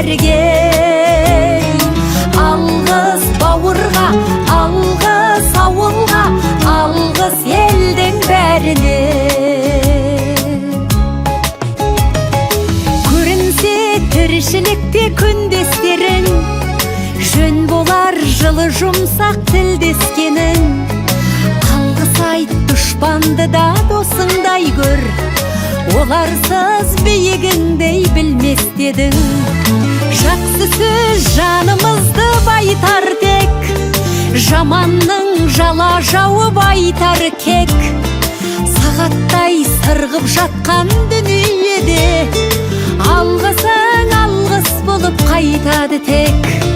берген. Алғыс бауырға, алғыс ауылға, алғыс елдің бәріне. Көрінсе тіршілікте күндестерің, жөн болар жылы жұмсақ тілдескенің. Алғыс айт дұшпанды да досыңдай көр, оларсыз биігіңдей білмес дедің. Жақсы сөз жанымызды байтар тек, жаманның жала жауып айтар кек. Сағаттай сырғып жатқан дүниеде, алғысың алғыс болып қайтады тек.